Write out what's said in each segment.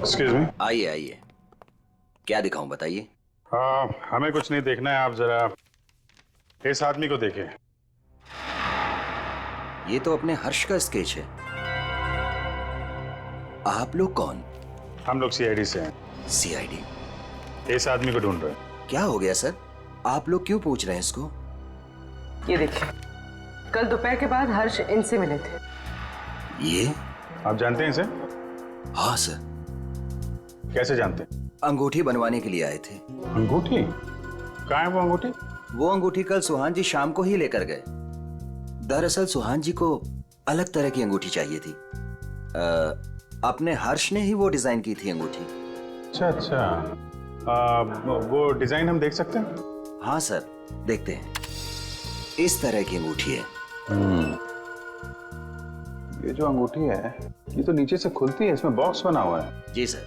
Excuse me. आइए आइए, क्या दिखाऊं बताइए। हमें कुछ नहीं देखना है, आप जरा इस आदमी को देखें। ये तो अपने हर्ष का स्केच है। आप लोग कौन? हम लोग सीआईडी से हैं। सीआईडी? इस आदमी को ढूंढ रहे हैं। क्या हो गया सर, आप लोग क्यों पूछ रहे हैं इसको? ये देखिए, कल दोपहर के बाद हर्ष इनसे मिले थे। ये? आप जानते हैं इसे? हाँ सर। कैसे जानते हैं? अंगूठी बनवाने के लिए आए थे। अंगूठी? कहाँ है वो अंगूठी? वो अंगूठी कल सुहान जी शाम को ही लेकर गए। दरअसल सुहान जी को अलग तरह की अंगूठी चाहिए थी। अपने हर्ष ने ही वो डिजाइन की थी अंगूठी। अच्छा अच्छा, वो डिजाइन हम देख सकते हैं? हाँ सर, देखते हैं। इस तरह की अंगूठी है। ये जो अंगूठी है ये तो नीचे से खुलती है, इसमें बॉक्स बना हुआ है। जी सर,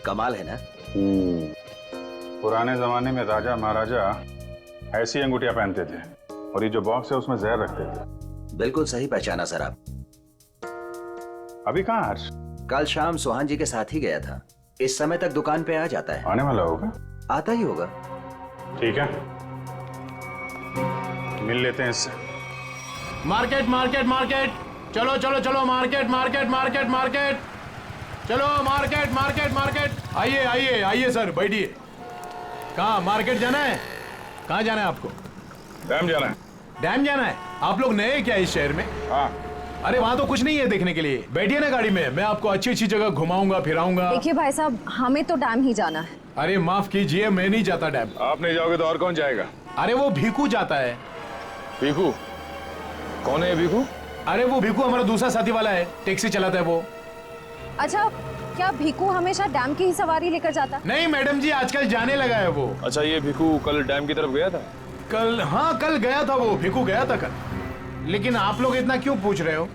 कमाल है ना। पुराने जमाने में राजा महाराजा ऐसी अंगूठियां पहनते थे, और ये जो बॉक्स है उसमें जहर रखते थे। बिल्कुल सही पहचाना सर आप। अभी कहाँ हर्ष? कल शाम सुहान जी के साथ ही गया था। इस समय तक दुकान पे आ जाता है। आने वाला होगा। आता ही होगा। ठीक है, मिल लेते हैं इससे। मार्केट मार्केट मार्केट, चलो चलो चलो, मार्केट मार्केट मार्केट मार्केट, चलो मार्केट मार्केट मार्केट। आइए आइए आइए सर, बैठिए। कहाँ मार्केट जाना है? कहाँ जाना है आपको? डैम जाना है। डैम जाना है? आप लोग नए क्या इस शहर में? हाँ। अरे वहाँ तो कुछ नहीं है देखने के लिए। बैठिए ना गाड़ी में, मैं आपको अच्छी अच्छी जगह घुमाऊंगा फिराऊंगा। देखिए भाई साहब, हमें तो डैम ही जाना है। अरे माफ कीजिए, मैं नहीं जाता डैम। आप नहीं जाओगे तो और कौन जाएगा? अरे वो भीखू जाता है। भीखू? कौन है भीखू? अरे वो भीखू हमारा दूसरा साथी वाला है, टैक्सी चलाता है वो। अच्छा, क्या भीखू हमेशा डैम की ही सवारी लेकर जाता है? नहीं मैडम जी, आजकल जाने लगा है वो। अच्छा, ये भीखू कल डैम की तरफ गया था? कल? हाँ कल गया था वो, भीखू गया था कल। लेकिन आप लोग इतना क्यों पूछ रहे हो?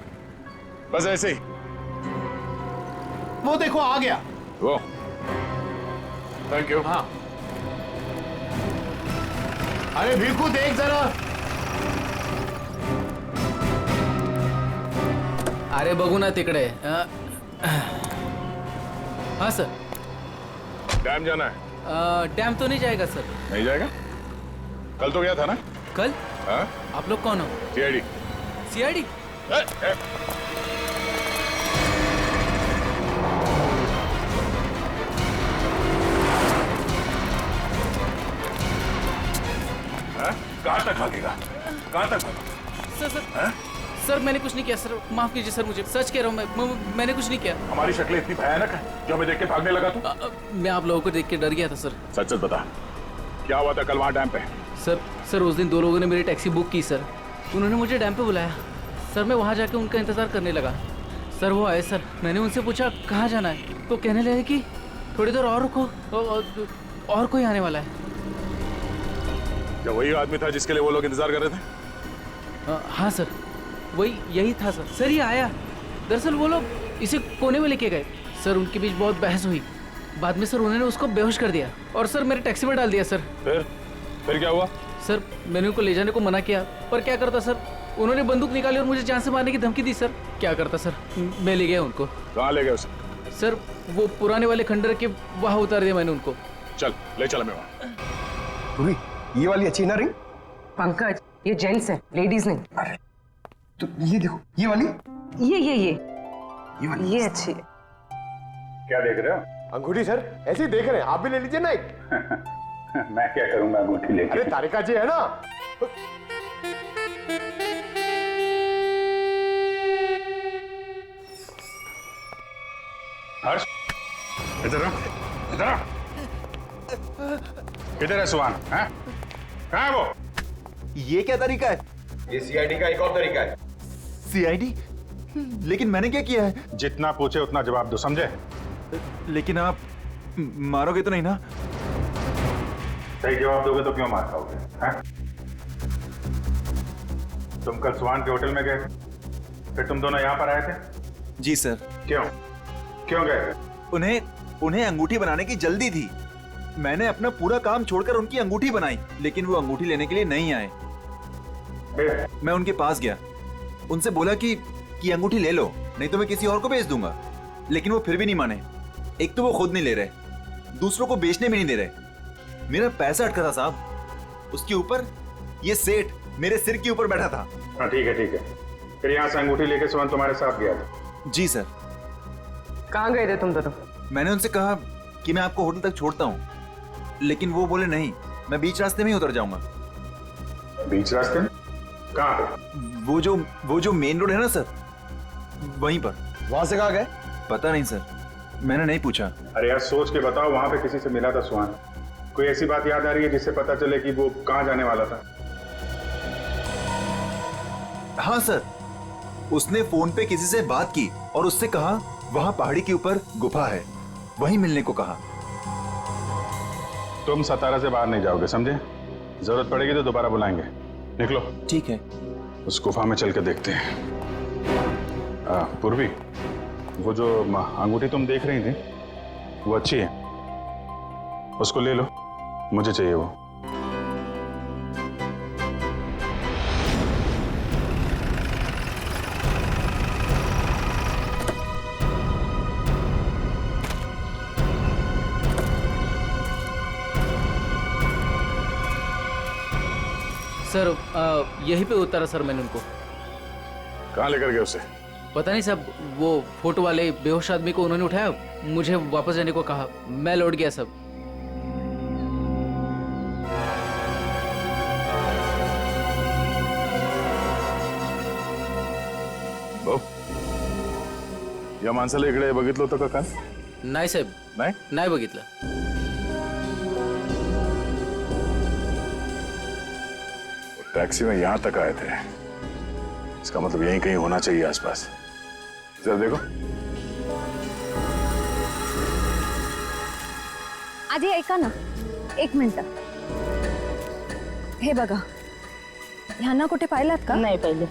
बस ऐसे ही। वो देखो आ गया वो। Thank you. हाँ। अरे भीखू देख जरा। अरे बघू ना तिकडे। हाँ सर। डैम जाना है? डैम तो नहीं जाएगा सर। नहीं जाएगा? कल तो गया था ना? कल? हाँ? आप लोग कौन हो? सीआईडी। सीआईडी? कहाँ तक भागेगा? कहाँ तक भागेगा? सर सर सर मैंने कुछ नहीं किया सर, माफ कीजिए सर, मुझे सच कह रहा हूँ, मैंने कुछ नहीं किया। हमारी शक्लें इतनी भयानक है जो हमें देख के भागने लगा तू? मैं आप लोगों को देख के डर गया था सर। सच सच बता, क्या हुआ था कल वहाँ डैम पे? सर उस दिन दो लोगों ने मेरी टैक्सी बुक की सर। उन्होंने मुझे डैम पे बुलाया सर। मैं वहाँ जाके उनका इंतजार करने लगा सर। वो आए सर, मैंने उनसे पूछा कहाँ जाना है, तो कहने लगे कि थोड़ी देर और रुको, और कोई आने वाला है। क्या वही आदमी था जिसके लिए वो लोग इंतजार कर रहे थे? हाँ सर, वही यही था सर। सर ये आया, दरअसल वो लोग इसे कोने में लेके गए सर। उनके बीच बहुत बहस हुई। बाद में सर उन्होंने उसको बेहोश कर दिया और सर मेरे टैक्सी में डाल दिया सर। फिर क्या हुआ? सर मैंने उनको ले जाने को मना किया, पर क्या करता सर, उन्होंने बंदूक निकाली और मुझे जान से मारने की धमकी दी सर। क्या करता सर, मैं ले गया उनको। कहाँ ले गए उसे? सर वो पुराने वाले खंडर के वहाँ उतार दिया मैंने उनको। चल ले चल हमें वहाँ। ये वाली अच्छी ना रिंग? पंकज, ये जेंट्स है, लेडीज नहीं। अरे तो ये देखो, ये वाली? ये वाली? ये अच्छी है। क्या देख रहे हो? अंगूठी सर, ऐसे ही देख रहे हैं, आप भी ले लीजिए ना एक। मैं क्या करूंगा अंगूठी लेके? अरे तारिका जी है ना। हर्ष, इधर आ, इधर आ। किधर है सुहान? हैं? कहाँ है वो? ये क्या तरीका है? ये सीआईडी का एक और तरीका है। सीआईडी? लेकिन मैंने क्या किया है? जितना पूछे उतना जवाब दो, समझे? लेकिन आप मारोगे तो नहीं ना? सही जवाब दोगे तो क्यों मार खाओगे? हैं? तुम कल सुहान के होटल में गए, फिर तुम दोनों यहाँ पर आए थे? जी सर। क्यों? क्यों गए? उन्हें अंगूठी बनाने की जल्दी थी। मैंने अपना पूरा काम छोड़कर उनकी अंगूठी बनाई, लेकिन वो अंगूठी लेने के लिए नहीं आए। मैं उनके पास गया, उनसे बोला कि अंगूठी ले लो, नहीं तो मैं किसी और को भेज दूंगा, लेकिन वो फिर भी नहीं माने। एक तो वो खुद नहीं ले रहे, दूसरों को बेचने भी नहीं दे रहे। मेरा पैसा अटका था साहब, उसके ऊपर ये सेठ मेरे सिर के ऊपर बैठा था। हाँ ठीक है ठीक है। फिर यहाँ से अंगूठी लेके सुहान तुम्हारे साथ गया था? जी सर। कहाँ गए थे तुम दोनों? मैंने उनसे कहा कि मैं आपको होटल तक छोड़ता हूँ, लेकिन वो बोले नहीं, मैं बीच रास्ते में ही उतर जाऊंगा। बीच रास्ते में? कहाँ पे? वो जो मेन रोड है ना सर, वहीं पर। वहां से कहाँ गए? पता नहीं सर, मैंने नहीं पूछा। अरे यार सोच के बताओ, वहां पे किसी से मिला था सुहान? कोई ऐसी बात याद आ रही है जिससे पता चले कि वो कहाँ जाने वाला था? हाँ सर, उसने फोन पे किसी से बात की और उससे कहा वहां पहाड़ी के ऊपर गुफा है, वहीं मिलने को कहा। तुम सतारा से बाहर नहीं जाओगे, समझे? जरूरत पड़ेगी तो दोबारा बुलाएंगे। निकलो। ठीक है। उस गुफा में चल के देखते हैं। पूर्वी, वो जो अंगूठी तुम देख रही थी वो अच्छी है, उसको ले लो, मुझे चाहिए वो। सर यहीं पे उतारा सर मैंने उनको। कहाँ लेकर गए उसे? पता नहीं सब, वो फोटो वाले बेहोश आदमी को उन्होंने उठाया, मुझे वापस जाने को कहा, मैं लौट गया सब। या माणसाला इकडे बघितलं होतं का काल? नाही साहेब, नाही बघितलं। टैक्सी में यहाँ तक आए थे, इसका मतलब यहीं कहीं होना चाहिए आसपास। जरा देखो। आधी ऐका ना, 1 मिनिट। हे बघा, ह्यांना कुठे पाहिलात का? नहीं पहले।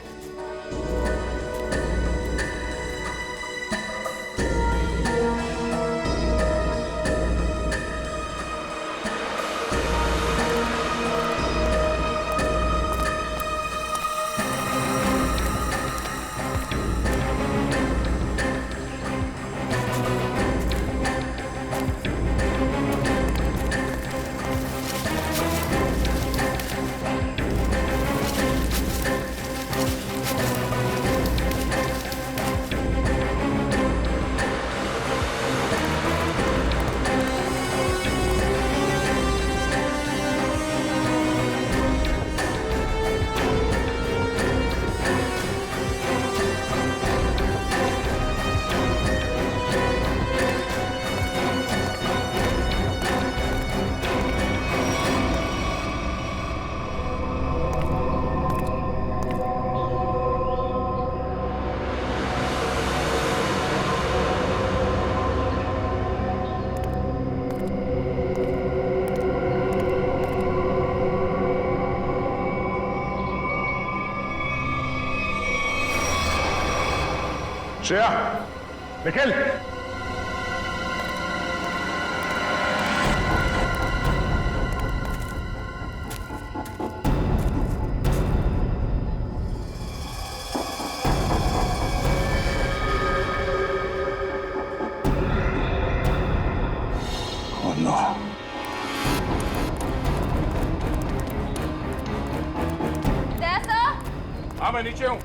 Shreya, Nikhil, oh no. हाँ मैं नीचे हूँ।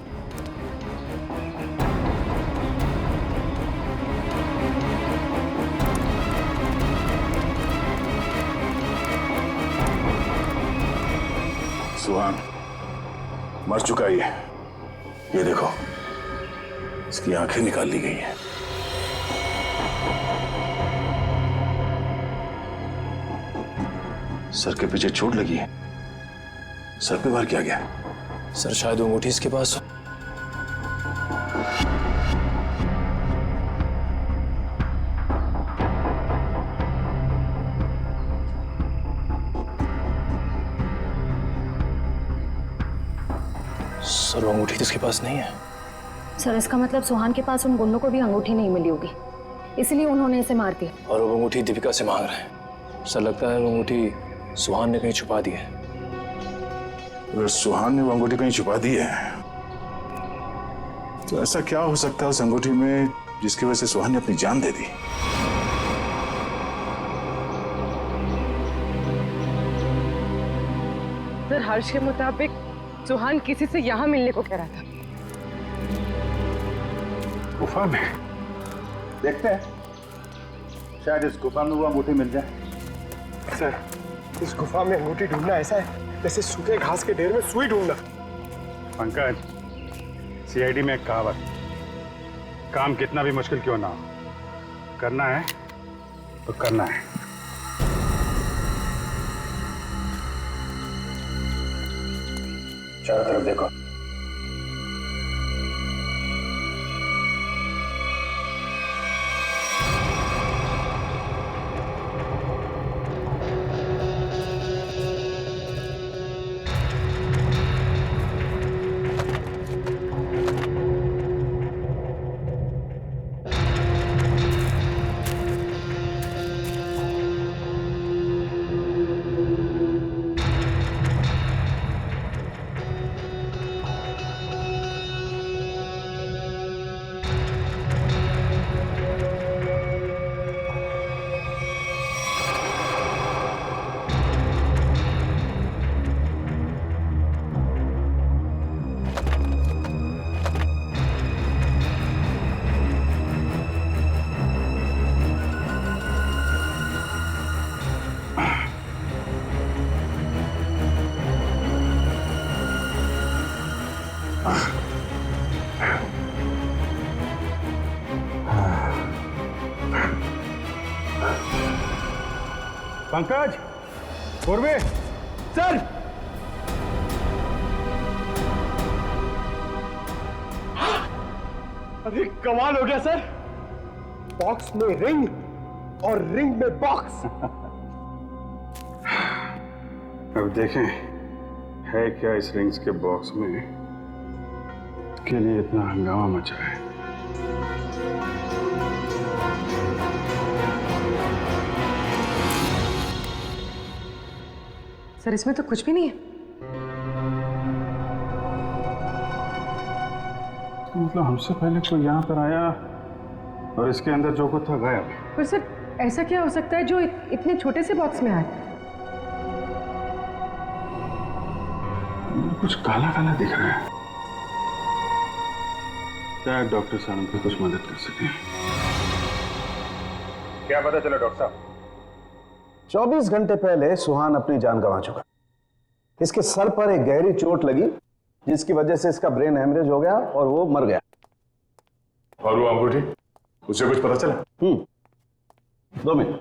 सुहान मर चुका है ये देखो, इसकी आंखें निकाल ली गई हैं। सर के पीछे चोट लगी है। सर पे वार किया गया। सर शायद वो अंगूठी इसके पास हो। सर वो अंगूठी तो इसके पास नहीं है। सर इसका मतलब सुहान के पास उन गुंडों को भी अंगूठी नहीं मिली होगी, इसलिए उन्होंने इसे मार दिया। और वो अंगूठी दीपिका से मांग रहे हैं। सर लगता है वो अंगूठी सुहान ने कहीं छुपा दी है। अगर सुहान ने वो अंगूठी कहीं छुपा दी है तो ऐसा क्या हो सकता है उस अंगूठी में जिसकी वजह से सुहान ने अपनी जान दे दी? सर हर्ष के मुताबिक सुहान किसी से यहाँ मिलने को कह रहा था। गुफा में देखते हैं, शायद इस गुफा में वो अंगूठी मिल जाए। सर इस गुफा में अंगूठी ढूंढना ऐसा है जैसे सूखे घास के ढेर में सुई ढूंढना। पंकज, सीआईडी में एक कहावत, काम कितना भी मुश्किल क्यों ना हो, करना है तो करना है। चारों तरफ देखो। पंकज, पूर्वे, सर। अरे कमाल हो गया सर, बॉक्स में रिंग और रिंग में बॉक्स। अब देखें है क्या इस रिंग्स के बॉक्स में के लिए इतना हंगामा मचा है। सर इसमें तो कुछ भी नहीं है। तो मतलब हमसे पहले कोई यहाँ पर आया और इसके अंदर जो कुछ था गायब। पर सर ऐसा क्या हो सकता है जो इतने छोटे से बॉक्स में आए? कुछ काला काला दिख रहा है, शायद डॉक्टर साहब हमको कुछ मदद कर सके। क्या पता चला डॉक्टर साहब? 24 घंटे पहले सुहान अपनी जान गंवा चुका। इसके सर पर एक गहरी चोट लगी जिसकी वजह से इसका ब्रेन हेमरेज हो गया और वो मर गया। और वो अंगूठी, उसे कुछ पता चला? 2 मिनट।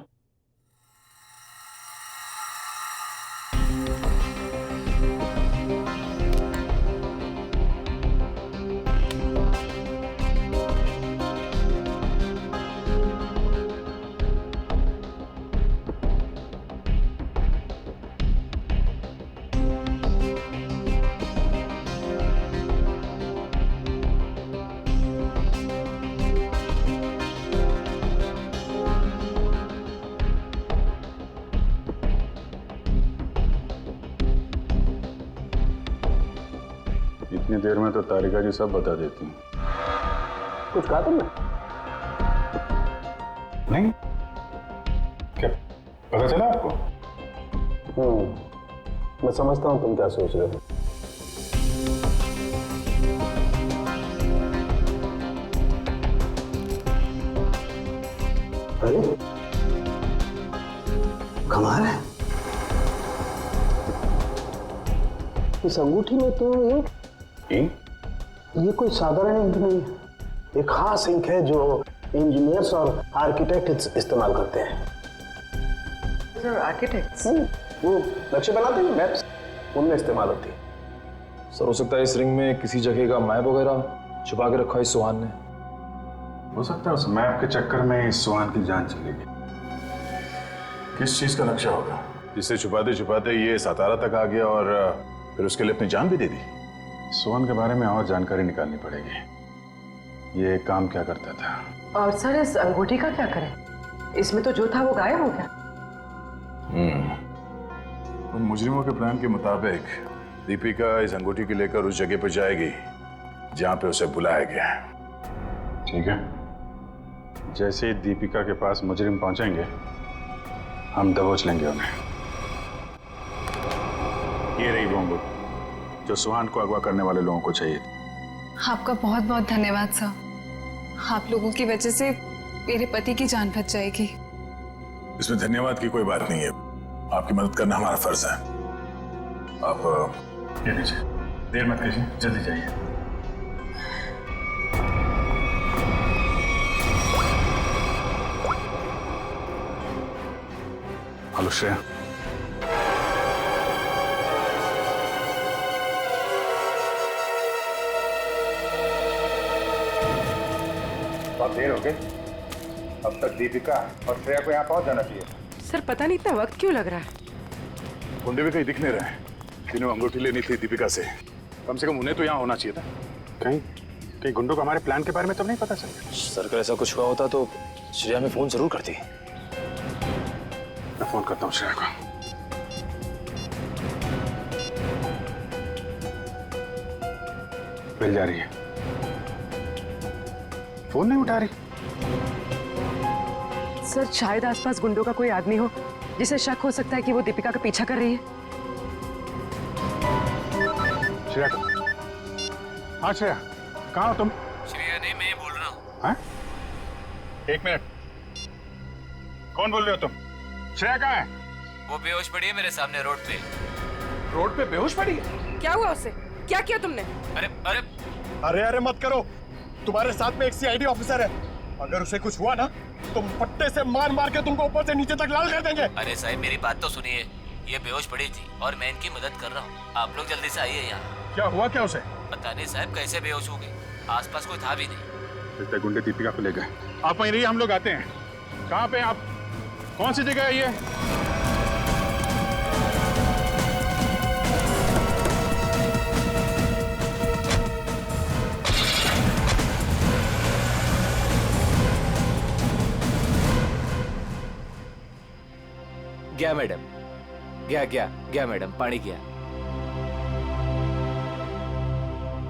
इतनी देर में तो तारिका जी सब बता देती हैं। कुछ कहा तुमने? नहीं, क्या पता चला आपको? मैं समझता हूं तुम क्या सोच रहे हो। अरे कमाल है, इस अंगूठी में तो ये कोई साधारण इंक नहीं है। एक खास इंक है जो इंजीनियर्स और आर्किटेक्ट इस्तेमाल करते हैं। Sir architects? वो नक्शे बनाते हैं, मैप्स, उनमें इस्तेमाल होती है। सर हो सकता है इस रिंग में किसी जगह का मैप वगैरह छुपा के रखा है इस सुहान ने। हो सकता है उस मैप के चक्कर में इस सुहान की जान चली गई। किस चीज का नक्शा होगा जिसे छुपाते छुपाते ये सातारा तक आ गया और फिर उसके लिए अपनी जान भी दे दी? सुहान के बारे में और जानकारी निकालनी पड़ेगी। ये काम क्या करता था? और सर इस अंगूठी का क्या करें? इसमें तो जो था वो गायब हो गया। उन मुजरिमों के प्लान के मुताबिक दीपिका इस अंगूठी को लेकर उस जगह पर जाएगी जहां पे उसे बुलाया गया है। ठीक है, जैसे ही दीपिका के पास मुजरिम पहुंचेंगे हम दबोच लेंगे उन्हें। ये रही वो अंगूठी जो सुहान को अगवा करने वाले लोगों को चाहिए थी। आपका बहुत बहुत धन्यवाद सर। आप लोगों की वजह से मेरे पति की जान बच जाएगी। इसमें धन्यवाद की कोई बात नहीं है, आपकी मदद करना हमारा फर्ज है। आप ये लीजिए, देर मत कीजिए, जल्दी जाइए। हेलो श्रेया। बहुत देर हो गई, अब तक दीपिका और श्रेया को यहाँ पहुंच जाना चाहिए। सर पता नहीं इतना वक्त क्यों लग रहा है। गुंडे भी कहीं दिख नहीं रहे, जिन्हें अंगूठी लेनी थी दीपिका से, कम उन्हें तो यहाँ होना चाहिए था। कहीं गुंडों को हमारे प्लान के बारे में तो नहीं पता चल गया? सर अगर ऐसा कुछ हुआ होता तो श्रेया में फोन जरूर करती। मैं फोन करता हूँ श्रेया को। मिल जा रही है, फोन नहीं उठा रही। सर शायद आसपास गुंडों का कोई आदमी हो जिसे शक हो सकता है कि वो दीपिका का पीछा कर रही है। श्रेया, हाँ श्रेया, कहाँ हो तुम? श्रेया नहीं, मैं बोल रहा हूँ। हाँ? एक मिनट, कौन बोल रहे हो तुम? श्रेया कहाँ है? वो बेहोश पड़ी है मेरे सामने रोड पे। रोड पे बेहोश पड़ी है? क्या हुआ उससे? क्या किया तुमने? अरे अरे अरे अरे मत करो, तुम्हारे साथ में एक सीआईडी ऑफिसर है, अगर उसे कुछ हुआ ना तो पट्टे से मार मार के तुमको ऊपर से नीचे तक लाल कर देंगे। अरे साहब मेरी बात तो सुनिए, ये बेहोश पड़ी थी और मैं इनकी मदद कर रहा हूँ। आप लोग जल्दी से आइए यहाँ। क्या हुआ क्या उसे? पता नहीं साहब कैसे बेहोश हो गई, आसपास कोई था भी नहीं। लगता है गुंडे दीपिका को ले गए। आप वहीं रहिए, हम लोग आते हैं। कहाँ पे आप? कौन सी जगह है ये? गया मैडम, गया मैडम, पाणी गया।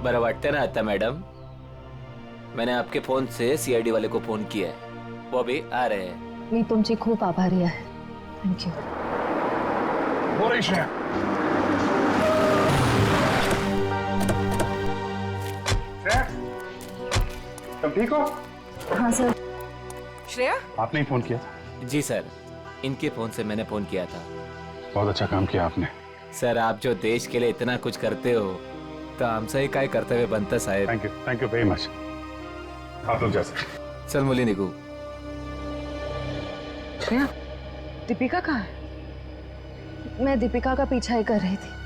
बरं वाटतं ना आता मैडम? मैंने आपके फोन से सीआईडी वाले को फोन किया है, वो अभी आ रहे हैं। मी तुमची खूप आभारी आहे। थँक्यू। हो रही श्रेया। श्रेया, तुम ठीक हो? हाँ सर। श्रेया, आपने ही फोन किया? जी सर, इनके फोन से मैंने फोन किया था। बहुत अच्छा काम किया आपने। सर आप जो देश के लिए इतना कुछ करते हो तो हमसे ही काय कर्तव्य बनतं साहेब। Thank you very much. आप लोग जा सकते। चल मुली निघू। श्रेया, दीपिका कहाँ है? मैं दीपिका का पीछा ही कर रही थी।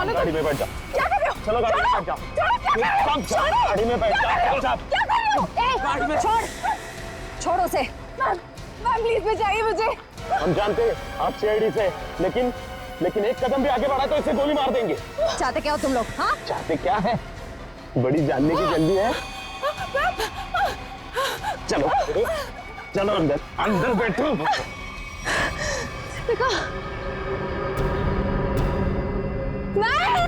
गाड़ी में बैठ जाओ। क्या कर रहे हो? चलो गाड़ी में बैठ जाओ। गाड़ी में बैठ जाओ। क्या कर रहे हो? गाड़ी में छोड़ उसे। मैम प्लीज बचाइए मुझे। हम जानते हैं आप सीआईडी से, लेकिन एक कदम भी आगे बढ़ा तो इसे गोली मार देंगे। चाहते क्या हो तुम लोग? हाँ चाहते क्या है? बड़ी जानने की जल्दी है। चलो चलो अंदर बैठो। दीपिका, नहीं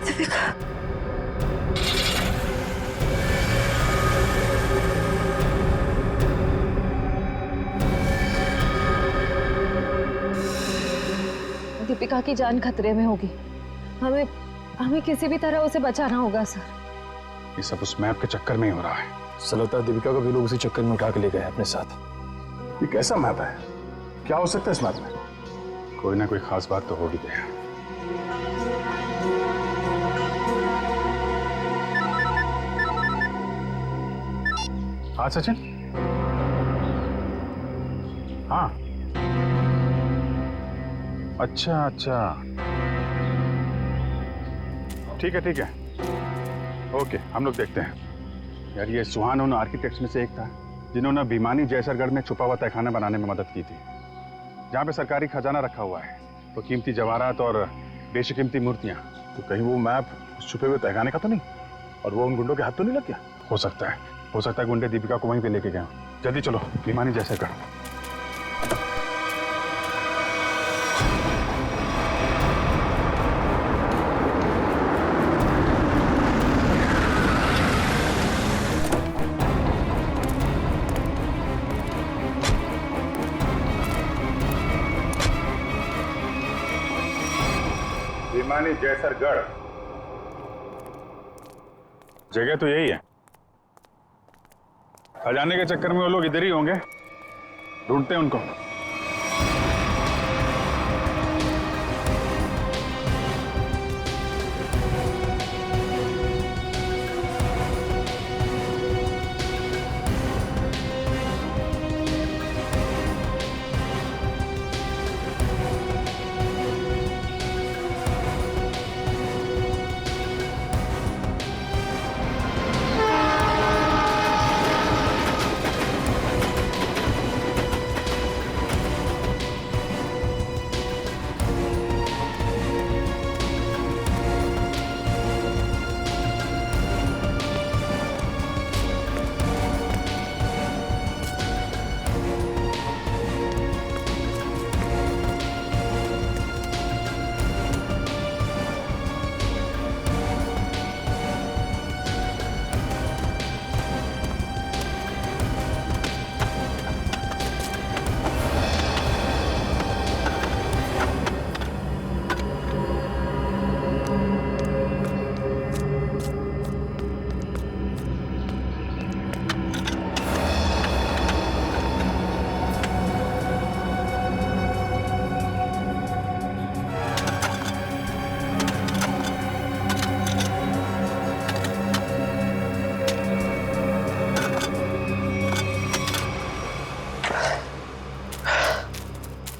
दीपिका, दीपिका की जान खतरे में होगी। हमें किसी भी तरह उसे बचाना होगा सर। ये सब उस मैप के चक्कर में ही हो रहा है। सर लगता है दीपिका को भी लोग उसी चक्कर में उठा के ले गए अपने साथ। ये कैसा मैप है? क्या हो सकता है इस मैप में? कोई ना कोई खास बात तो होगी। हाँ सचिन। हाँ अच्छा अच्छा, ठीक है ठीक है, ओके, हम लोग देखते हैं। यार ये सुहान उन आर्किटेक्ट्स में से एक था जिन्होंने भिमानी जैसरगढ़ में छुपा हुआ तहखाना बनाने में मदद की थी, जहाँ पे सरकारी खजाना रखा हुआ है, तो कीमती जवाहरात और बेशकीमती मूर्तियाँ। तो कहीं वो मैप उस छुपे हुए तहखाने का तो नहीं, और वो उन गुंडों के हाथ तो नहीं लग गया? हो सकता है गुंडे दीपिका को वहीं पे लेके गए। जल्दी चलो भिमानी जैसरगढ़। भिमानी जैसरगढ़ जगह तो यही है। खजाने के चक्कर में वो लोग इधर ही होंगे, ढूंढते हैं उनको।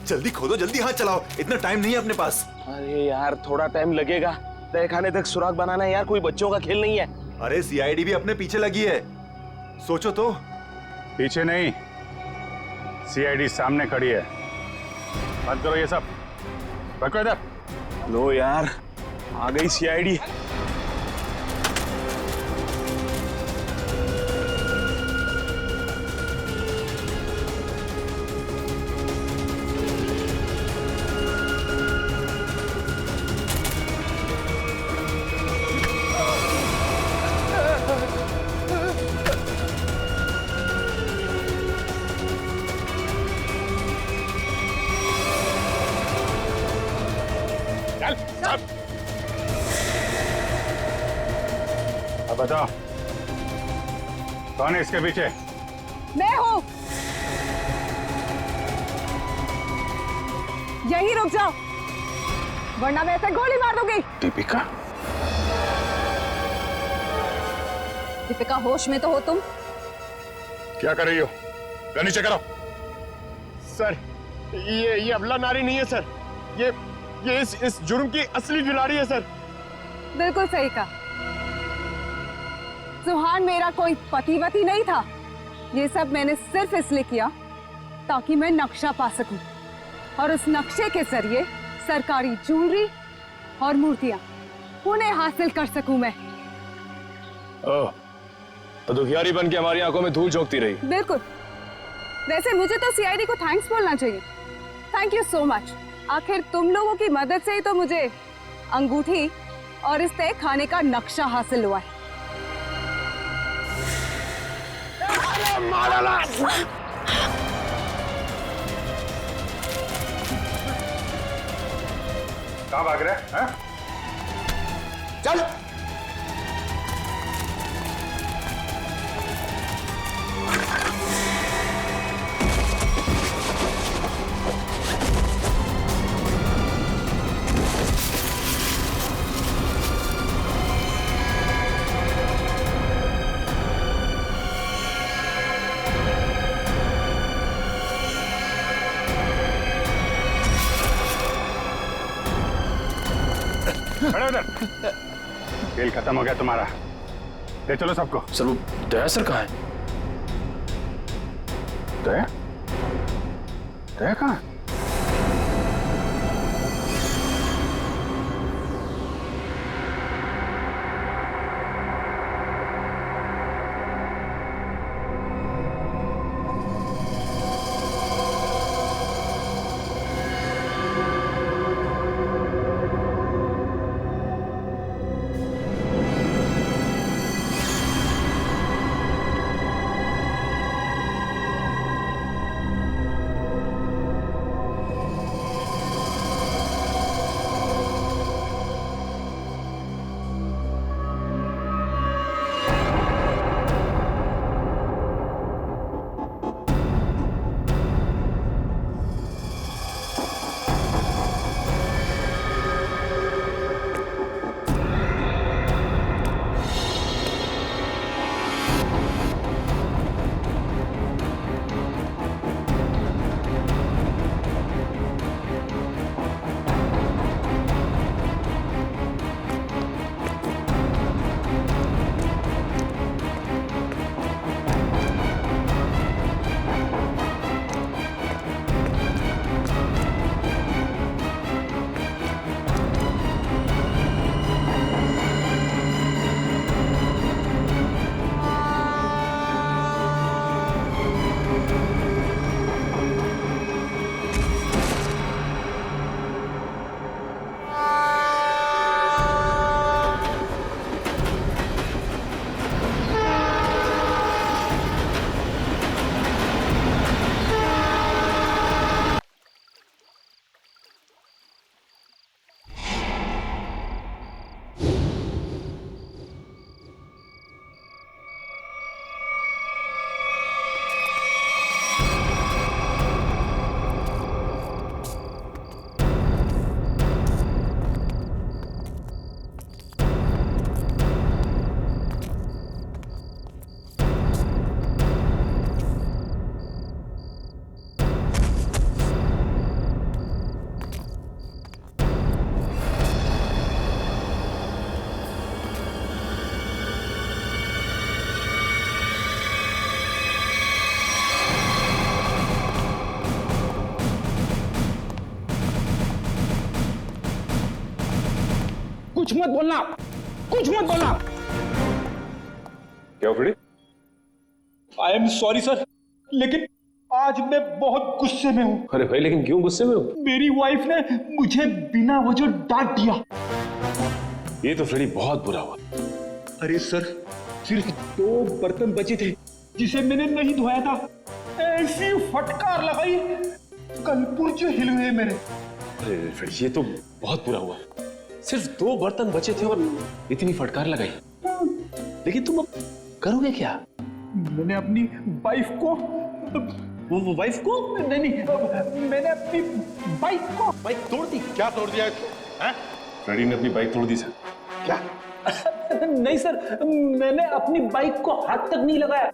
जल्दी खोदो, जल्दी हाथ चलाओ, इतना टाइम नहीं है अपने पास। अरे यार थोड़ा टाइम लगेगा, तहखाने तक सुराग बनाना है यार, कोई बच्चों का खेल नहीं है। अरे सीआईडी भी अपने पीछे लगी है, सोचो तो। पीछे नहीं, सीआईडी सामने खड़ी है। बंद करो ये सब, रखो इधर। लो यार, आ गई सीआईडी। अब बताओ कौन है इसके पीछे? मैं हूँ। यही रुक जाओ, वरना मैं ऐसे गोली मार दूंगी। दीपिका? दीपिका होश में तो हो तुम? क्या कर रही हो? गन नीचे करो। सर ये अबला नारी नहीं है सर, ये इस जुर्म की असली खिलाड़ी है सर। बिल्कुल सही कहा। सुहान मेरा कोई पतिवती नहीं था। ये सब मैंने सिर्फ इसलिए किया ताकि मैं नक्शा पा सकूं, और उस नक्शे के जरिए सरकारी ज्वेलरी और मूर्तियां उन्हें हासिल कर सकूं मैं। ओह, तो दुखियारी बन के हमारी आंखों में धूल झोंकती रही। बिल्कुल। वैसे मुझे तो सीआईडी को थैंक्स बोलना चाहिए। Thank you so much. आखिर तुम लोगों की मदद से ही तो मुझे अंगूठी और इस तय खाने का नक्शा हासिल हुआ है। कहाँ भाग रहे हैं? चल। खड़े उधर। खेल खत्म हो गया तुम्हारा, ले चलो सबको। सर वो दया सर कहाँ है? दया? दया कहाँ है? कुछ मत बोलना, कुछ मत बोलना। क्या Freddy? I am sorry sir, लेकिन आज मैं बहुत गुस्से में हूँ। अरे भाई लेकिन क्यों गुस्से में हो? मेरी वाइफ ने मुझे बिना वजह डांट दिया। ये तो फ्रेडी बहुत बुरा हुआ। अरे सर, सिर्फ 2 बर्तन बचे थे जिसे मैंने नहीं धोया था। ऐसी फटकार लगाई, कल पुर्जे हिल गए मेरे। अरे फ्रेडी ये तो बहुत बुरा हुआ। सिर्फ 2 बर्तन बचे थे और इतनी फटकार लगाई। लेकिन तुम अब करोगे क्या? मैंने अपनी वाइफ को वो वाइफ को नहीं, मैंने अपनी बाइक को बाइक तोड़ दी। क्या तोड़ दिया है? फ्रेडी ने अपनी बाइक तोड़ दी सर। क्या? नहीं सर, मैंने अपनी बाइक को हाथ तक नहीं लगाया।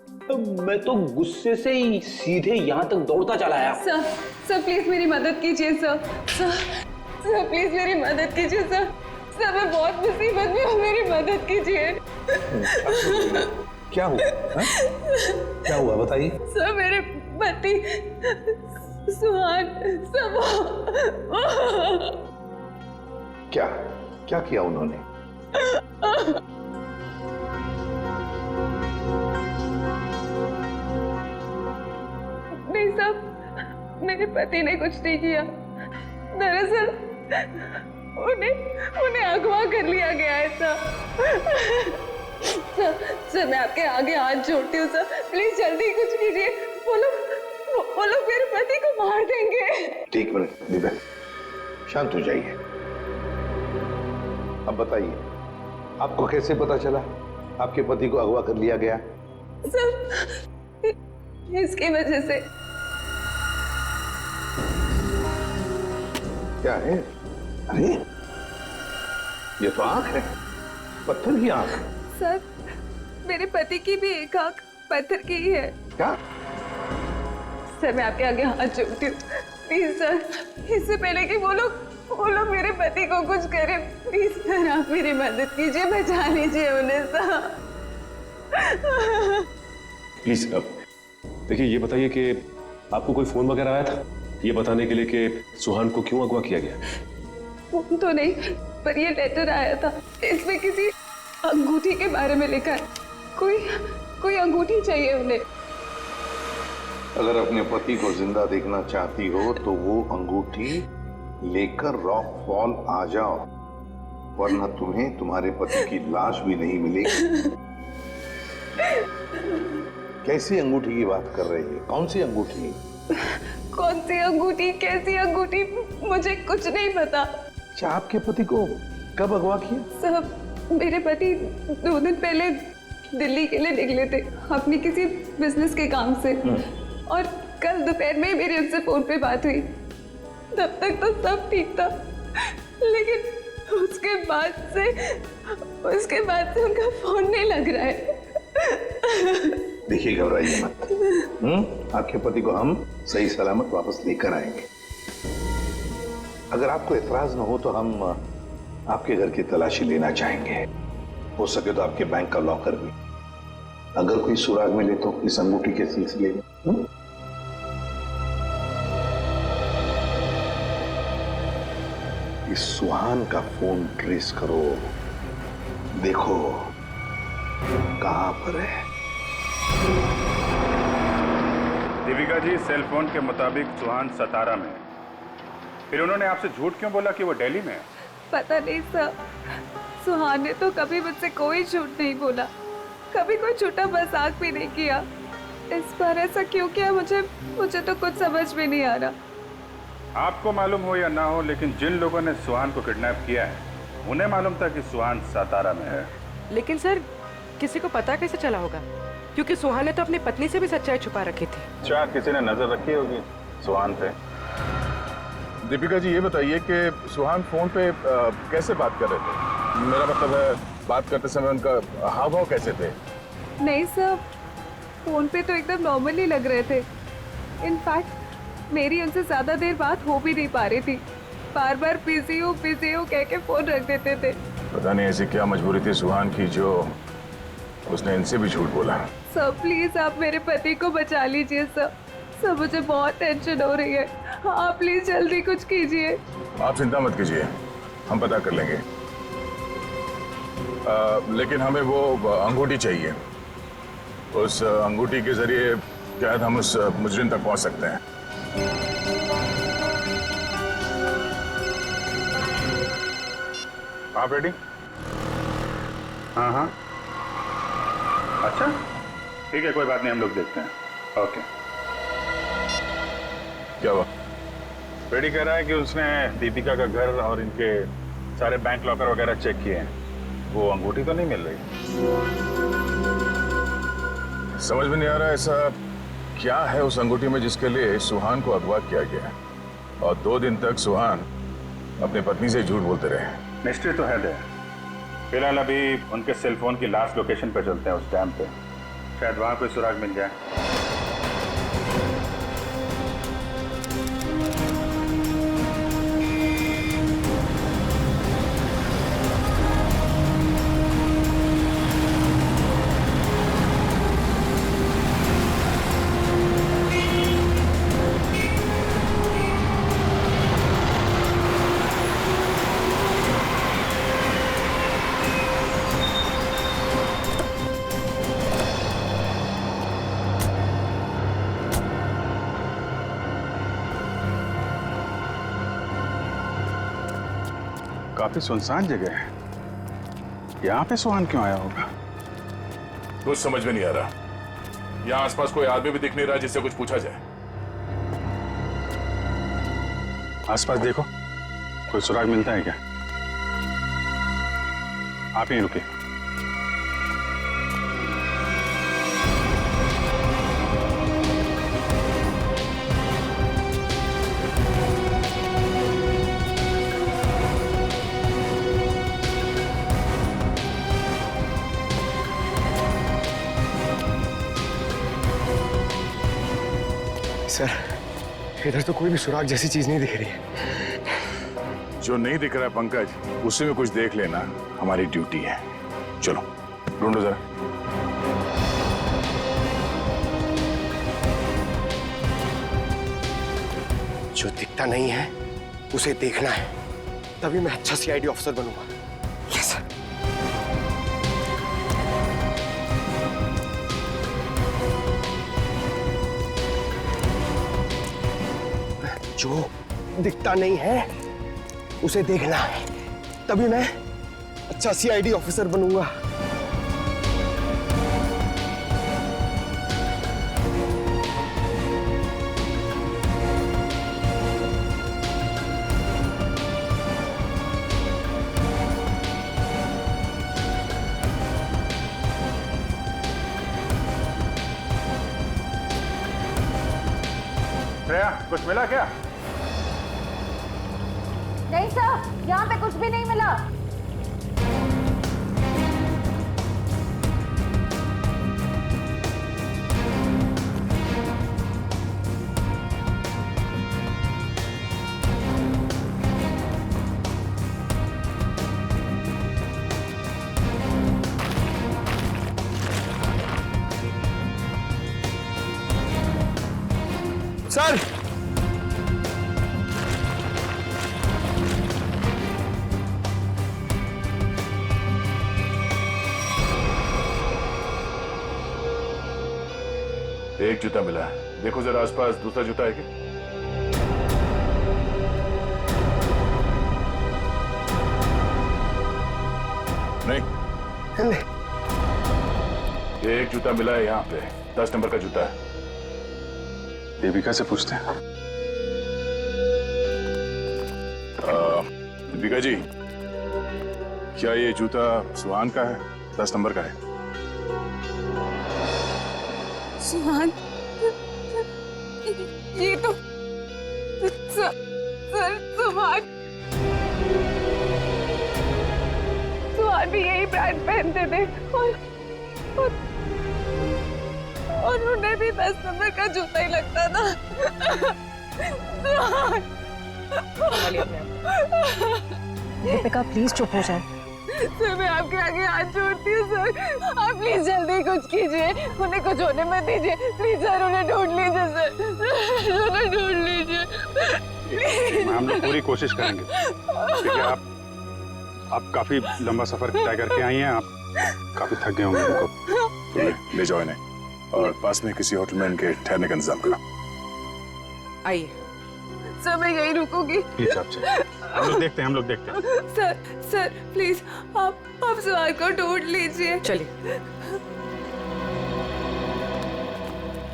मैं तो गुस्से से ही सीधे यहाँ तक दौड़ता चला आया। सर प्लीज मेरी मदद कीजिए सर। सर प्लीज मेरी मदद कीजिए सर। सर मैं बहुत मुसीबत में हूँ, मेरी मदद कीजिए। क्या हुआ? क्या हुआ बताइए। सर मेरे पति सुहान सब क्या क्या किया उन्होंने? नहीं साहब, मेरे पति ने कुछ नहीं किया। दरअसल उन्हें अगवा कर लिया गया है सर। सर मैं आपके आगे हाथ जोड़ती हूँ सर, प्लीज जल्दी कुछ कीजिए। वो लोग मेरे पति को मार देंगे। ठीक मिनट दिव्या, शांत हो जाइए। अब बताइए, आपको कैसे पता चला आपके पति को अगवा कर लिया गया? सर इसकी वजह से। क्या है? अरे ये तो आंख है, पत्थर की आंख। सर मेरे पति की भी एक आंख पत्थर की ही है। क्या? सर मैं आपके आगे हाथ जोड़ती हूँ, प्लीज सर, इससे पहले कि वो लोग वो लोग मेरे पति को कुछ करे। प्लीज सर आप मेरी मदद कीजिए, बचा लीजिए उन्हें सर। प्लीज देखिए, ये बताइए कि आपको कोई फोन वगैरह आया था ये बताने के लिए कि सुहान को क्यों अगवा किया गया? फोन तो नहीं, पर ये लेटर आया था। इसमें किसी अंगूठी के बारे में लिखा है। कोई अंगूठी चाहिए उन्हें। अगर अपने पति को जिंदा देखना चाहती हो तो वो अंगूठी लेकर रॉक फॉल आ जाओ, वरना तुम्हें तुम्हारे पति की लाश भी नहीं मिलेगी। कैसी अंगूठी की बात कर रही है? कौन सी अंगूठी? कौन सी अंगूठी, कैसी अंगूठी, मुझे कुछ नहीं पता। अच्छा, आपके पति को कब अगवा किया? सब मेरे पति 2 दिन पहले दिल्ली के लिए निकले थे अपनी किसी बिजनेस के काम से, और कल दोपहर में मेरी उनसे फोन पे बात हुई। तब तक तो सब ठीक था, लेकिन उसके बाद से उनका फोन नहीं लग रहा है। देखिए, घबराइए मत। आपके पति को हम सही सलामत वापस लेकर आएंगे। अगर आपको एतराज न हो तो हम आपके घर की तलाशी लेना चाहेंगे। हो सके तो आपके बैंक का लॉकर भी, अगर कोई सुराग मिले तो इस अंगूठी के सिलसिले में। इस सुहान का फोन ट्रेस करो, देखो कहां पर है। दीपिका जी, सेल फोन के मुताबिक सुहान सतारा में है। फिर उन्होंने आपसे झूठ क्यों बोला कि वो दिल्ली में है? पता नहीं सर, सुहान ने तो कभी मुझसे कोई झूठ नहीं बोला, कभी कोई झूठा मजाक भी नहीं किया। इस बार ऐसा क्यों किया मुझे तो कुछ समझ में नहीं आ रहा। आपको मालूम हो या ना हो, लेकिन जिन लोगों ने सुहान को किडनैप किया है उन्हें मालूम था कि सुहान सतारा में है। लेकिन सर, किसी को पता कैसे चला होगा? क्योंकि सुहान ने तो अपनी पत्नी से भी सच्चाई छुपा रखी थी। क्या किसी ने नजर रखी होगी सुहान पे? दीपिका जी, ये बताइए कि सुहान फोन पे कैसे बात कर रहे थे? मेरा मतलब है, बात करते समय उनका हाव भाव कैसे थे? नहीं सर, फोन पे तो एकदम नॉर्मल ही लग रहे थे। इनफैक्ट मेरी उनसे ज्यादा देर बात हो भी नहीं पा रही थी। बार बार बिजी हो कह के फोन रख देते थे। पता नहीं ऐसी क्या मजबूरी थी सुहान की जो उसने इनसे भी झूठ बोला। सर प्लीज आप मेरे पति को बचा लीजिए सर। सर मुझे बहुत टेंशन हो रही है, आप प्लीज जल्दी कुछ कीजिए। आप चिंता मत कीजिए, हम पता कर लेंगे। लेकिन हमें वो अंगूठी चाहिए। उस अंगूठी के जरिए शायद हम उस मुजरिम तक पहुंच सकते हैं। आप रेडी? हाँ, अच्छा ठीक है, कोई बात नहीं, हम लोग देखते हैं। ओके। क्या हुआ? रेडी कह रहा है कि उसने दीपिका का घर और इनके सारे बैंक लॉकर वगैरह चेक किए हैं, वो अंगूठी तो नहीं मिल रही। समझ में नहीं आ रहा ऐसा क्या है उस अंगूठी में जिसके लिए सुहान को अगवा किया गया, और 2 दिन तक सुहान अपनी पत्नी से झूठ बोलते रहे। मिस्ट्री तो है। फिलहाल अभी उनके सेल फोन की लास्ट लोकेशन पे चलते हैं, उस डैम पे, शायद वहां कोई सुराग मिल जाए। काफी सुनसान जगह है, यहाँ पे सुहान क्यों आया होगा? कुछ समझ में नहीं आ रहा। यहाँ आसपास कोई आदमी भी दिख नहीं रहा जिससे कुछ पूछा जाए। आसपास देखो, कोई सुराग मिलता है क्या? आप ही रुके। सर, इधर तो कोई भी सुराग जैसी चीज नहीं दिख रही है। जो नहीं दिख रहा है पंकज, उसी में कुछ देख लेना, हमारी ड्यूटी है। चलो ढूंढो जरा। जो दिखता नहीं है उसे देखना है, तभी मैं अच्छा सीआईडी ऑफिसर बनूंगा। Yes sir. जो दिखता नहीं है उसे देखना है, तभी मैं अच्छा सीआईडी ऑफिसर बनूंगा। श्रेया, कुछ मिला क्या? नहीं सर, यहाँ पे कुछ भी नहीं मिला। सर, एक जूता मिला है, देखो जरा आसपास दूसरा जूता है क्या? नहीं, एक जूता मिला है यहाँ पे, 10 नंबर का जूता है। दीपिका से पूछते हैं। दीपिका जी, क्या ये जूता सुहान का है? 10 नंबर का है। सुहान, ये तो सर सुहान भी यही ब्रांड पहनते थे और उन्हें भी 10 नंबर का जूता ही लगता था। दीपिका प्लीज चुप हो जाए। सर, मैं आपके आगे हाथ जोड़ती हूँ सर, आप प्लीज जल्दी कुछ कीजिए, उन्हें कुछ होने मत दीजिए प्लीज सर, उन्हें ढूंढ लीजिए सर, उन्हें ढूंढ लीजिए। हम लोग पूरी कोशिश करेंगे। देखिए, आप काफी लंबा सफर तय करके आई हैं, आप काफी थक गए होंगे। उनको ले जाओ इन्हें और पास में किसी होटल में इनके ठहरने का इंतजाम करो। आइए सर, मैं यही रुकूंगी। हम लोग देखते हैं। सर प्लीज आप सुहान को ढूंढ लीजिए। चलिए।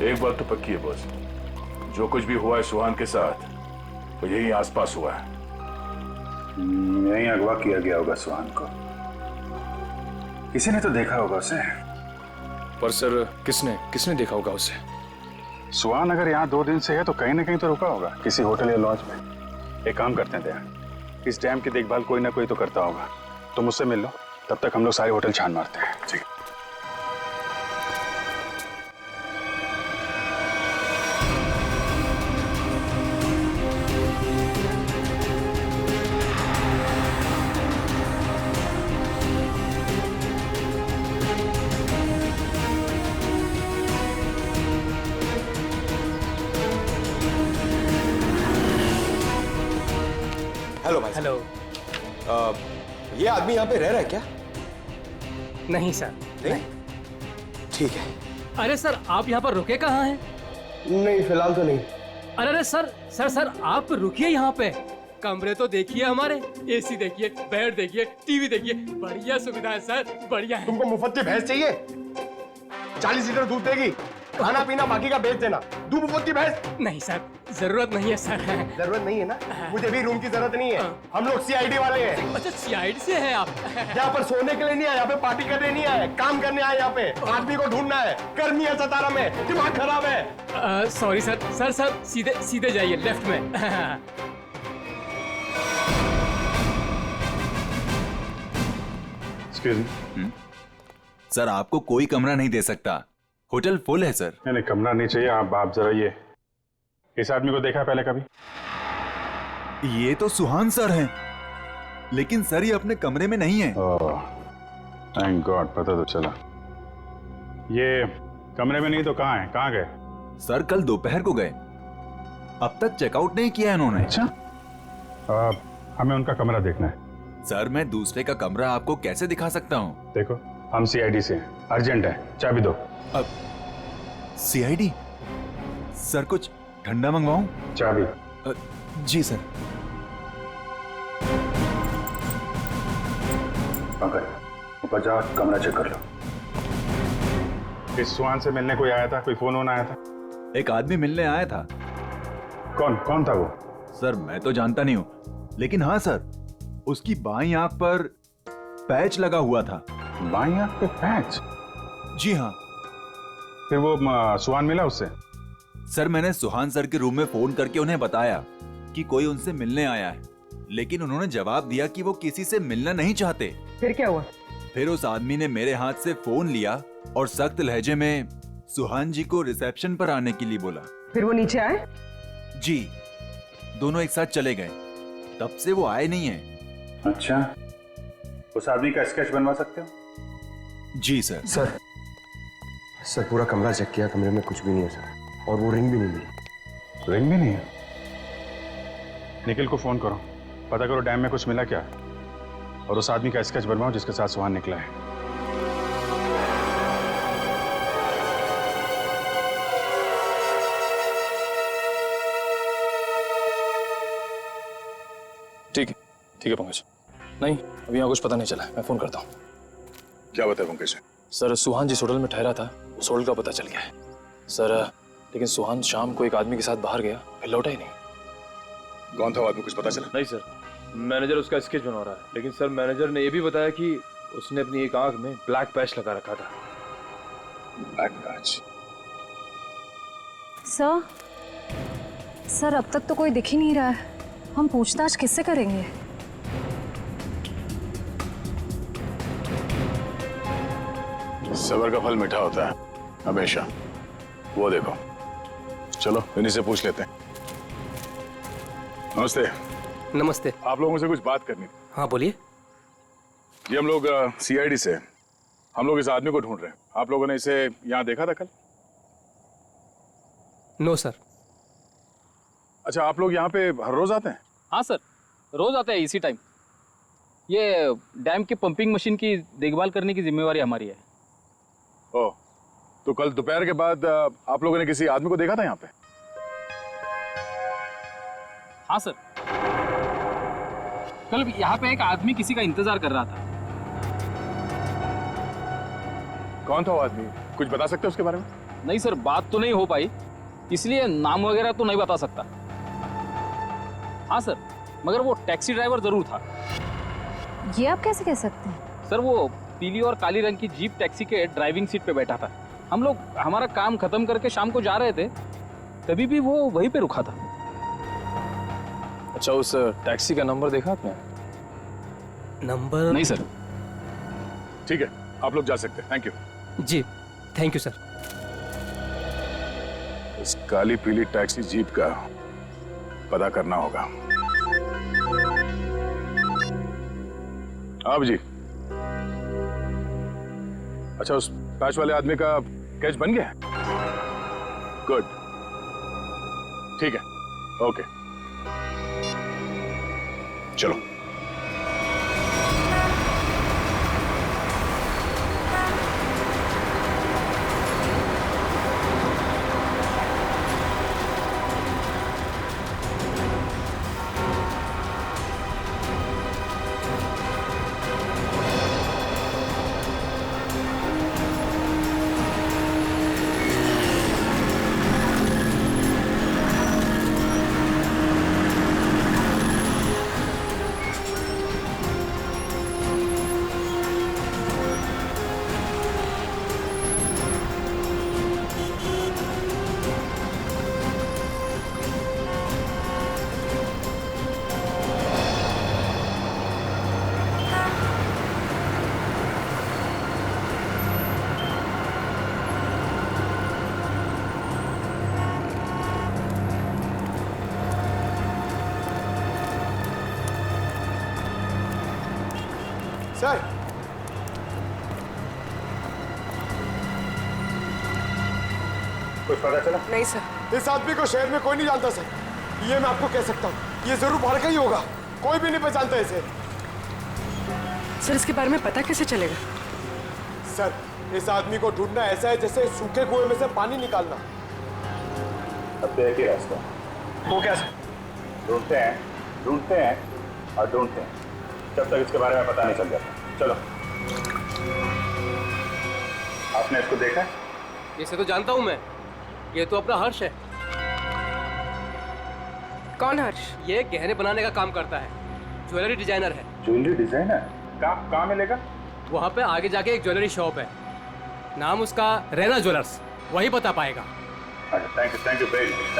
एक बात तो पक्की है बॉस, जो कुछ भी हुआ है सुहान के साथ वो यही आसपास हुआ है। यहीं अगवा किया गया होगा सुहान को, किसी ने तो देखा होगा उसे। पर सर, किसने देखा होगा उसे? सुहान अगर यहाँ 2 दिन से है तो कहीं ना कहीं तो रुका होगा, किसी होटल या लॉज में। एक काम करते हैं दया, इस डैम की देखभाल कोई ना कोई तो करता होगा, तो मुझसे मिल लो, तब तक हम लोग सारे होटल छान मारते हैं। ठीक है। हेलो भाई। हेलो। ये आदमी यहाँ पे रह रहा है क्या? नहीं सर, नहीं? ठीक है। अरे सर, आप यहाँ पर रुके कहाँ हैं? नहीं, फिलहाल तो नहीं। अरे सर आप रुकिए यहाँ पे। कमरे तो देखिए हमारे, एसी देखिए, बेड देखिए, टीवी देखिए, बढ़िया सुविधा है सर, बढ़िया है। तुमको मुफ्त की भैंस चाहिए? 40 लीटर दूध देगी, खाना पीना बाकी का बेच देना। दूध मुफ्त की भैंस? नहीं सर, जरूरत नहीं है सर। जरूरत नहीं है ना? मुझे भी रूम की जरूरत नहीं है, हम लोग सीआईडी वाले हैं। अच्छा, सीआईडी से है आप? यहाँ पर सोने के लिए नहीं आए, यहाँ पे पार्टी करने नहीं आए, काम करने आए। यहाँ पे आदमी को ढूंढना है, गर्मी है सतारा में, दिमाग खराब है। सॉरी सर, सीधे जाइए लेफ्ट में। सर, आपको कोई कमरा नहीं दे सकता, होटल फुल है सर। नहीं, कमरा नहीं चाहिए। आप जरा ये इस आदमी को देखा पहले कभी? ये तो सुहान सर हैं। लेकिन सर ये अपने कमरे में नहीं है। थैंक गॉड, पता तो चला। ये कमरे में नहीं तो कहाँ है? कहाँ गए? सर कल दोपहर को गए, अब तक चेकआउट नहीं किया इन्होंने। अच्छा, हमें उनका कमरा देखना है। सर मैं दूसरे का कमरा आपको कैसे दिखा सकता हूँ? देखो, हम सीआईडी से हैं, अर्जेंट है, चाबी दो। अब सीआईडी? सर कुछ ठंडा मंगवाऊं? चाबी। जी सर। पंकज, ऊपर जाओ, कमरा चेक कर लो। इस सुहान से मिलने कोई आया था? कोई फोन आया था? एक आदमी मिलने आया था। कौन था वो? सर मैं तो जानता नहीं हूँ, लेकिन हाँ सर, उसकी बाईं आंख पर पैच लगा हुआ था। बाईं आंख पे पैच? जी हाँ। फिर वो सुहान मिला उससे? सर मैंने सुहान सर के रूम में फोन करके उन्हें बताया कि कोई उनसे मिलने आया है, लेकिन उन्होंने जवाब दिया कि वो किसी से मिलना नहीं चाहते। फिर क्या हुआ? फिर उस आदमी ने मेरे हाथ से फोन लिया और सख्त लहजे में सुहान जी को रिसेप्शन पर आने के लिए बोला। फिर वो नीचे आए? जी, दोनों एक साथ चले गए, तब से वो आए नहीं हैं। अच्छा, उस आदमी का स्केच बनवा सकते हो? जी सर। सर पूरा कमरा चेक किया, कमरे में कुछ भी नहीं है सर, और वो रिंग भी नहीं मिली। रिंग भी नहीं है? निखिल को फोन करो, पता करो डैम में कुछ मिला क्या, और उस आदमी का स्केच बनवाओ जिसके साथ सुहान निकला है। ठीक है पंकज। नहीं, अभी यहाँ कुछ पता नहीं चला, मैं फोन करता हूँ। क्या बताया पंकज? सर सुहान जिस होटल में ठहरा था उस होटल का पता चल गया है सर, लेकिन सुहान शाम को एक आदमी के साथ बाहर गया, फिर लौटा ही नहीं। कौन था वो आदमी, कुछ पता चला? नहीं सर, मैनेजर उसका स्केच बनवा रहा है, लेकिन सर मैनेजर ने यह भी बताया कि उसने अपनी एक आंख में ब्लैक पैच लगा रखा था। Black patch? सर अब तक तो कोई दिख ही नहीं रहा है, हम पूछताछ किससे करेंगे? सबर का फल मीठा होता है हमेशा, वो देखो। चलो इन्हीं से पूछ लेते हैं। नमस्ते। नमस्ते। आप लोगों से कुछ बात करनी थी। हाँ बोलिए। जी हम लोग सीआईडी से, हम लोग इस आदमी को ढूंढ रहे हैं। आप लोगों ने इसे यहाँ देखा था कल? No sir. अच्छा, आप लोग यहाँ पे हर रोज आते हैं? हाँ सर, रोज आते हैं इसी टाइम। ये डैम की पंपिंग मशीन की देखभाल करने की जिम्मेवारी हमारी है। ओह, तो कल दोपहर के बाद आप लोगों ने किसी आदमी को देखा था यहाँ पे? हाँ सर, कल यहाँ पे एक आदमी किसी का इंतजार कर रहा था। कौन था वो आदमी, कुछ बता सकते हो उसके बारे में? नहीं सर, बात तो नहीं हो पाई, इसलिए नाम वगैरह तो नहीं बता सकता। हाँ सर, मगर वो टैक्सी ड्राइवर जरूर था। ये आप कैसे कह सकते हैं? सर वो पीली और काली रंग की जीप टैक्सी के ड्राइविंग सीट पे बैठा था। हम लोग हमारा काम खत्म करके शाम को जा रहे थे, तभी भी वो वहीं पे रुका था। अच्छा, उस टैक्सी का नंबर देखा आपने? नंबर? नहीं सर। ठीक है, आप लोग जा सकते हैं। Thank you. जी थैंक यू सर। इस काली पीली टैक्सी जीप का पता करना होगा। आप जी, अच्छा उस पैच वाले आदमी का कैच बन गया? गुड, ठीक है, ओके, चलो। कुछ पता चला? नहीं सर। इस आदमी को शहर में कोई नहीं जानता सर, ये मैं आपको कह सकता हूँ। ये जरूर बाहर का ही होगा, कोई भी नहीं पहचानता इसे। सर इसके बारे में पता कैसे चलेगा? सर इस आदमी को ढूंढना ऐसा है जैसे सूखे कुएं में से पानी निकालना। अब तो एक ही रास्ता वो क्या सर? ढूंढते हैं और ढूंढते हैं जब तक इसके बारे में पता नहीं चल जाता। चलो। आपने इसको देखा है? इसे तो जानता हूँ मैं, ये तो अपना हर्ष है। कौन हर्ष? ये गहने बनाने का काम करता है, ज्वेलरी डिजाइनर है। Jewellery designer? कहाँ मिलेगा? वहाँ पे आगे जाके एक ज्वेलरी शॉप है, नाम उसका रैना ज्वेलर्स, वही बता पाएगा। Thank you very much.